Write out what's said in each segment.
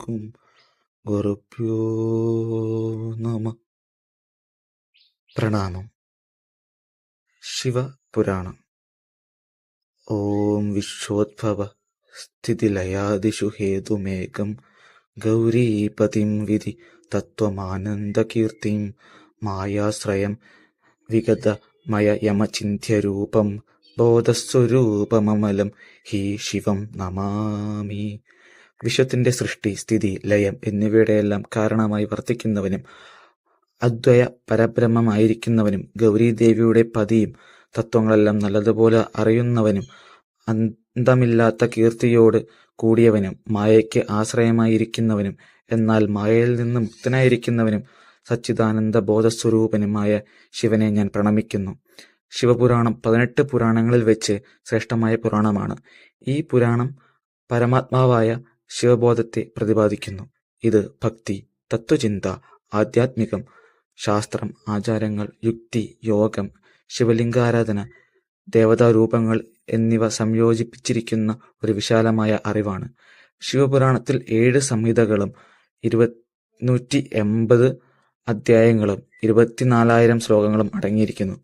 ഗും ഗുരുഭ്യോ നമഃ. പ്രണാമം. ശിവപുരാണം. ഓം വിശ്വോദ്ഭവ സ്ഥിതിലയാദിഷു ഹേതുമേകം ഗൗരീപതിം വിധി തത്വമാനന്ദകീർത്തിം മായാശ്രയം വിഗതമയയമചിന്യരൂപം ബോധസ്വരൂപമമലം ഹി ശിവം നമാമി. വിശ്വത്തിന്റെ സൃഷ്ടി, സ്ഥിതി, ലയം എന്നിവയുടെയെല്ലാം കാരണമായി വർത്തിക്കുന്നവനും അദ്വയ പരബ്രഹ്മമായിരിക്കുന്നവനും ഗൗരീദേവിയുടെ പതിയും തത്വങ്ങളെല്ലാം നല്ലതുപോലെ അറിയുന്നവനും അന്തമില്ലാത്ത കീർത്തിയോട് കൂടിയവനും മായയ്ക്ക് ആശ്രയമായിരിക്കുന്നവനും എന്നാൽ മായയിൽ നിന്ന് മുക്തനായിരിക്കുന്നവനും സച്ചിദാനന്ദ ബോധസ്വരൂപനുമായ ശിവനെ ഞാൻ പ്രണമിക്കുന്നു. ശിവപുരാണം 18 പുരാണങ്ങളിൽ വെച്ച് ശ്രേഷ്ഠമായ പുരാണമാണ്. ഈ പുരാണം പരമാത്മാവായ ശിവബോധത്തെ പ്രതിപാദിക്കുന്നു. ഇത് ഭക്തി, തത്വചിന്ത, ആധ്യാത്മികം, ശാസ്ത്രം, ആചാരങ്ങൾ, യുക്തി, യോഗം, ശിവലിംഗാരാധന, ദേവതാരൂപങ്ങൾ എന്നിവ സംയോജിപ്പിച്ചിരിക്കുന്ന ഒരു വിശാലമായ അറിവാണ്. ശിവപുരാണത്തിൽ 7 സംഹിതകളും 180 അധ്യായങ്ങളും 24,000 ശ്ലോകങ്ങളും അടങ്ങിയിരിക്കുന്നു.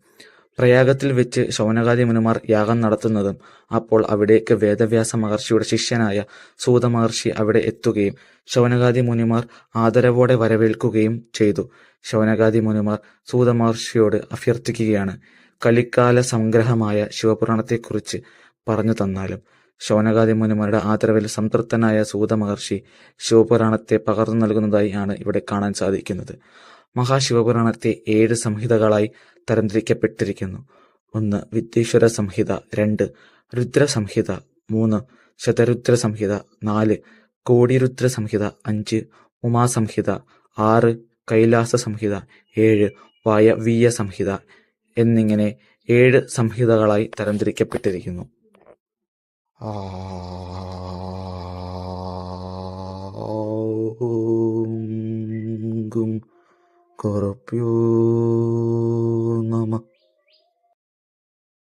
പ്രയാഗത്തിൽ വെച്ച് ശൗനകാദി മുനിമാർ യാഗം നടത്തുന്നതും അപ്പോൾ അവിടേക്ക് വേദവ്യാസ മഹർഷിയുടെ ശിഷ്യനായ സൂത മഹർഷി അവിടെ എത്തുകയും ശൗനകാദി മുനിമാർ ആദരവോടെ വരവേൽക്കുകയും ചെയ്തു. ശൗനകാദി മുനിമാർ സൂത മഹർഷിയോട് അഭ്യർത്ഥിക്കുകയാണ്, കലിക്കാല സംഗ്രഹമായ ശിവപുരാണത്തെക്കുറിച്ച് പറഞ്ഞു തന്നാലും. ശൗനകാദി മുനിമാരുടെ ആദരവിൽ സംതൃപ്തനായ സൂത മഹർഷി ശിവപുരാണത്തെ പകർന്നു നൽകുന്നതായി ആണ് ഇവിടെ കാണാൻ സാധിക്കുന്നത്. മഹാശിവപുരാണത്തെ 7 സംഹിതകളായി തരംതിരിക്കപ്പെട്ടിരിക്കുന്നു. 1. വിദ്യേശ്വര സംഹിത. 2. രുദ്ര സംഹിത. 3. ശതരുദ്ര സംഹിത. 4. കോടിരുദ്ര സംഹിത. 5. ഉമാസംഹിത. 6. കൈലാസ സംഹിത. 7. വായവീയ സംഹിത എന്നിങ്ങനെ 7 സംഹിതകളായി തരംതിരിക്കപ്പെട്ടിരിക്കുന്നു. ഓം ഗും ഗുരുഭ്യോ